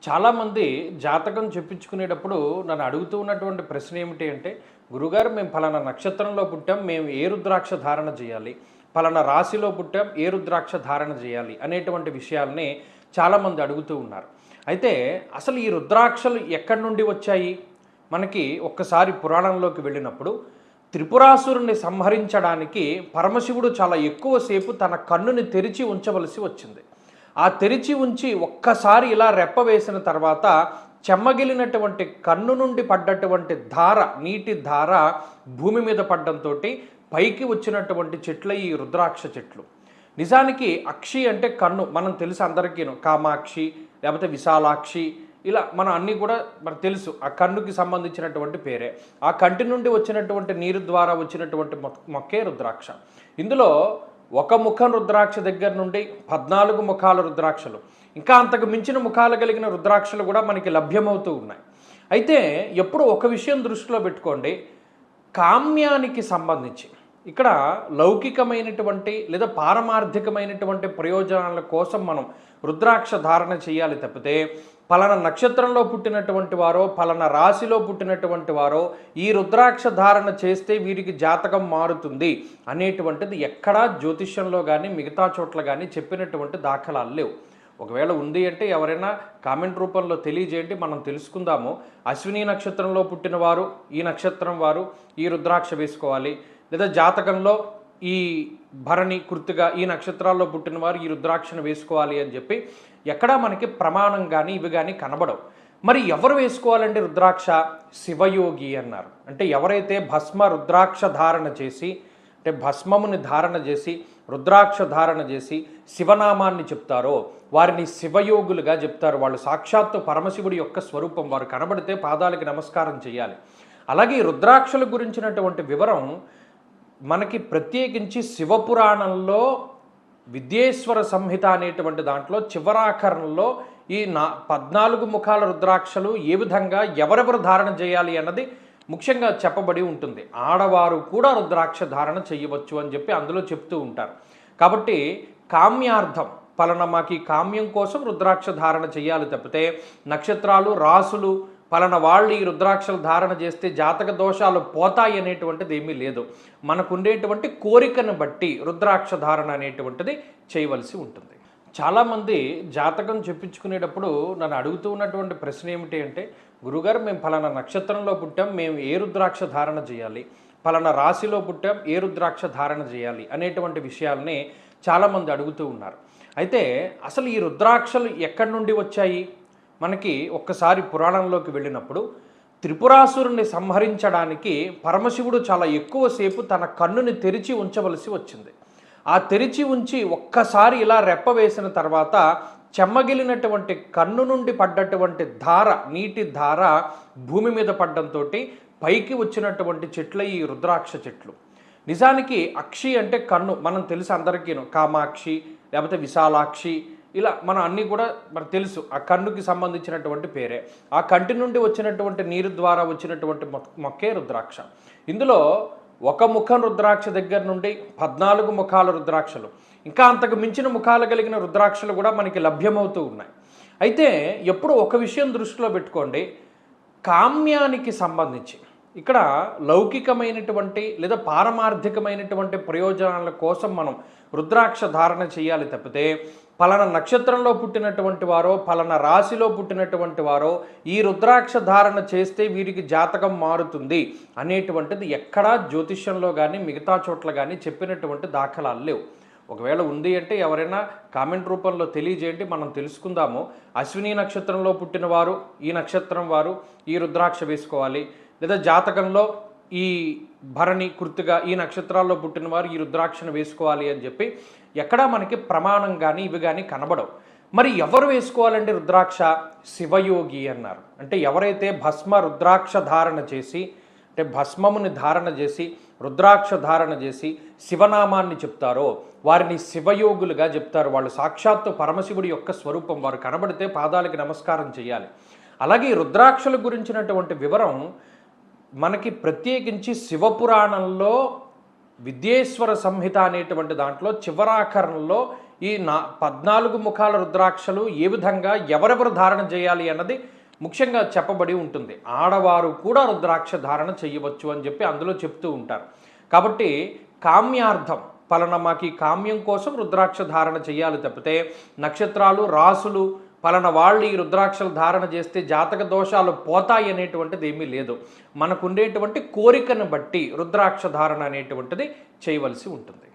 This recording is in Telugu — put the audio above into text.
చాలామంది జాతకం చెప్పించుకునేటప్పుడు నన్ను అడుగుతూ ఉన్నటువంటి ప్రశ్న ఏమిటి అంటే, గురుగారు మేము ఫలానా నక్షత్రంలో పుట్టాం, మేము ఏ రుద్రాక్ష ధారణ చేయాలి, ఫలానా రాశిలో పుట్టాం, ఏ రుద్రాక్ష ధారణ చేయాలి అనేటువంటి విషయాల్ని చాలామంది అడుగుతూ ఉన్నారు. అయితే అసలు ఈ రుద్రాక్షలు ఎక్కడి నుండి వచ్చాయి? మనకి ఒక్కసారి పురాణంలోకి వెళ్ళినప్పుడు త్రిపురాసురుని సంహరించడానికి పరమశివుడు చాలా ఎక్కువసేపు తన కన్నుని తెరిచి ఉంచవలసి వచ్చింది. ఆ తెరిచి ఉంచి ఒక్కసారి ఇలా రెప్ప వేసిన తర్వాత చెమ్మగిలినటువంటి కన్ను నుండి పడ్డటువంటి ధార, నీటి ధార భూమి మీద పడ్డంతో పైకి వచ్చినటువంటి చెట్లు ఈ రుద్రాక్ష చెట్లు. నిజానికి అక్షి అంటే కన్ను, మనం తెలుసు అందరికీను, కామాక్షి లేకపోతే విశాలాక్షి, ఇలా మనం అన్నీ కూడా మనకు తెలుసు. ఆ కన్నుకి సంబంధించినటువంటి పేరే. ఆ కంటి నుండి వచ్చినటువంటి నీరు ద్వారా వచ్చినటువంటి మొక్కే రుద్రాక్ష. ఇందులో ఒక ముఖం రుద్రాక్ష దగ్గర నుండి 14 ముఖాల రుద్రాక్షలు, ఇంకా అంతకు మించిన ముఖాలు కలిగిన రుద్రాక్షలు కూడా మనకి లభ్యమవుతూ ఉన్నాయి. అయితే ఎప్పుడు ఒక విషయం దృష్టిలో పెట్టుకోండి, కామ్యానికి సంబంధించి ఇక్కడ లౌకికమైనటువంటి లేదా పారమార్థికమైనటువంటి ప్రయోజనాల కోసం మనం రుద్రాక్ష ధారణ చేయాలి తప్పితే, పలానా నక్షత్రంలో పుట్టినటువంటి వారో పలానా రాశిలో పుట్టినటువంటి వారో ఈ రుద్రాక్ష ధారణ చేస్తే వీరికి జాతకం మారుతుంది అనేటువంటిది ఎక్కడా జ్యోతిష్యంలో కానీ మిగతా చోట్ల కానీ చెప్పినటువంటి దాఖలాలు లేవు. ఒకవేళ ఉంది అంటే ఎవరైనా కామెంట్ రూపంలో తెలియజేయండి, మనం తెలుసుకుందాము. అశ్విని నక్షత్రంలో పుట్టిన వారు, ఈ నక్షత్రం వారు ఈ రుద్రాక్ష వేసుకోవాలి, లేదా జాతకంలో ఈ భరణి కృతిగా ఈ నక్షత్రాల్లో పుట్టిన వారు ఈ రుద్రాక్షను వేసుకోవాలి అని చెప్పి ఎక్కడా మనకి ప్రమాణం కానీ ఇవి కానీ కనబడవు. మరి ఎవరు వేసుకోవాలంటే రుద్రాక్ష? శివయోగి అన్నారు. అంటే ఎవరైతే భస్మ రుద్రాక్ష ధారణ చేసి, అంటే భస్మముని ధారణ చేసి రుద్రాక్ష ధారణ చేసి శివనామాన్ని చెప్తారో వారిని శివయోగులుగా చెప్తారు. వాళ్ళు సాక్షాత్తు పరమశివుడి యొక్క స్వరూపం. వారు కనబడితే పాదాలకి నమస్కారం చేయాలి. అలాగే రుద్రాక్షల గురించినటువంటి వివరం మనకి ప్రత్యేకించి శివపురాణంలో విద్యేశ్వర సంహిత అనేటువంటి దాంట్లో చివరాకరణంలో ఈ 14 ముఖాల రుద్రాక్షలు ఏ విధంగా ఎవరెవరు ధారణ చేయాలి అన్నది ముఖ్యంగా చెప్పబడి ఉంటుంది. ఆడవారు కూడా రుద్రాక్ష ధారణ చేయవచ్చు అని చెప్పి అందులో చెప్తూ ఉంటారు. కాబట్టి కామ్యార్థం పలానా మాకు ఈ కామ్యం కోసం రుద్రాక్ష ధారణ చేయాలి తప్పితే, నక్షత్రాలు రాసులు పలానా వాళ్ళు ఈ రుద్రాక్షలు ధారణ చేస్తే జాతక దోషాలు పోతాయి అనేటువంటిది ఏమీ లేదు. మనకు ఉండేటువంటి కోరికను బట్టి రుద్రాక్ష ధారణ అనేటువంటిది చేయవలసి ఉంటుంది. చాలామంది జాతకం చెప్పించుకునేటప్పుడు నన్ను అడుగుతూ ఉన్నటువంటి ప్రశ్న ఏమిటి అంటే, గురుగారు మేము ఫలానా నక్షత్రంలో పుట్టాం, మేము ఏ రుద్రాక్ష ధారణ చేయాలి, ఫలానా రాశిలో పుట్టాం, ఏ రుద్రాక్ష ధారణ చేయాలి అనేటువంటి విషయాల్ని చాలామంది అడుగుతూ ఉన్నారు. అయితే అసలు ఈ రుద్రాక్షలు ఎక్కడి నుండి వచ్చాయి? మనకి ఒక్కసారి పురాణంలోకి వెళ్ళినప్పుడు త్రిపురాసురుని సంహరించడానికి పరమశివుడు చాలా ఎక్కువసేపు తన కన్నుని తెరిచి ఉంచవలసి వచ్చింది. ఆ తెరిచి ఉంచి ఒక్కసారి ఇలా రెప్ప వేసిన తర్వాత చెమ్మగిలినటువంటి కన్ను నుండి పడ్డటువంటి ధార, నీటి ధార భూమి మీద పడ్డంతో పైకి వచ్చినటువంటి చెట్లు ఈ రుద్రాక్ష చెట్లు. నిజానికి అక్షి అంటే కన్ను, మనం తెలుసు అందరికీను, కామాక్షి లేకపోతే విశాలాక్షి, ఇలా మనం అన్నీ కూడా మనకు తెలుసు. ఆ కన్నుకి సంబంధించినటువంటి పేరే. ఆ కంటి నుండి వచ్చినటువంటి నీరు ద్వారా వచ్చినటువంటి మొక్కే రుద్రాక్ష. ఇందులో ఒక ముఖం రుద్రాక్ష దగ్గర నుండి 14 ముఖాల రుద్రాక్షలు, ఇంకా అంతకు మించిన ముఖాలు కలిగిన రుద్రాక్షలు కూడా మనకి లభ్యమవుతూ ఉన్నాయి. అయితే ఎప్పుడు ఒక విషయం దృష్టిలో పెట్టుకోండి, కామ్యానికి సంబంధించి ఇక్కడ లౌకికమైనటువంటి లేదా పారమార్థికమైనటువంటి ప్రయోజనాల కోసం మనం రుద్రాక్ష ధారణ చేయాలి తప్పితే, పలానా నక్షత్రంలో పుట్టినటువంటి వారో పలానా రాశిలో పుట్టినటువంటి వారో ఈ రుద్రాక్ష ధారణ చేస్తే వీరికి జాతకం మారుతుంది అనేటువంటిది ఎక్కడా జ్యోతిష్యంలో కానీ మిగతా చోట్ల కానీ చెప్పినటువంటి దాఖలాలు లేవు. ఒకవేళ ఉంది అంటే ఎవరైనా కామెంట్ రూపంలో తెలియజేయండి, మనం తెలుసుకుందాము. అశ్విని నక్షత్రంలో పుట్టిన వారు, ఈ నక్షత్రం వారు ఈ రుద్రాక్ష వేసుకోవాలి, లేదా జాతకంలో ఈ భరణి కృతిగా ఈ నక్షత్రాల్లో పుట్టిన వారు ఈ రుద్రాక్షను వేసుకోవాలి అని చెప్పి ఎక్కడా మనకి ప్రమాణం కానీ ఇవి కానీ కనబడవు. మరి ఎవరు వేసుకోవాలంటే రుద్రాక్ష? శివయోగి అన్నారు. అంటే ఎవరైతే భస్మ రుద్రాక్ష ధారణ చేసి, అంటే భస్మముని ధారణ చేసి రుద్రాక్ష ధారణ చేసి శివనామాన్ని చెప్తారో వారిని శివయోగులుగా చెప్తారు. వాళ్ళు సాక్షాత్తు పరమశివుడి యొక్క స్వరూపం. వారు కనబడితే పాదాలకి నమస్కారం చేయాలి. అలాగే రుద్రాక్షల గురించినటువంటి వివరం మనకి ప్రత్యేకించి శివపురాణంలో విద్యేశ్వర సంహిత అనేటువంటి దాంట్లో చివరాకరణంలో ఈ 14 ముఖాల రుద్రాక్షలు ఏ విధంగా ఎవరెవరు ధారణ చేయాలి అన్నది ముఖ్యంగా చెప్పబడి ఉంటుంది. ఆడవారు కూడా రుద్రాక్ష ధారణ చేయవచ్చు అని చెప్పి అందులో చెప్తూ ఉంటారు. కాబట్టి కామ్యార్థం పలానా మాకు ఈ కామ్యం కోసం రుద్రాక్ష ధారణ చేయాలి తప్పితే నక్షత్రాలు రాసులు పలానా వాళ్ళు ఈ రుద్రాక్షలు ధారణ చేస్తే జాతక దోషాలు పోతాయి అనేటువంటిది ఏమీ లేదు. మనకు ఉండేటువంటి కోరికను బట్టి రుద్రాక్ష ధారణ అనేటువంటిది చేయవలసి ఉంటుంది.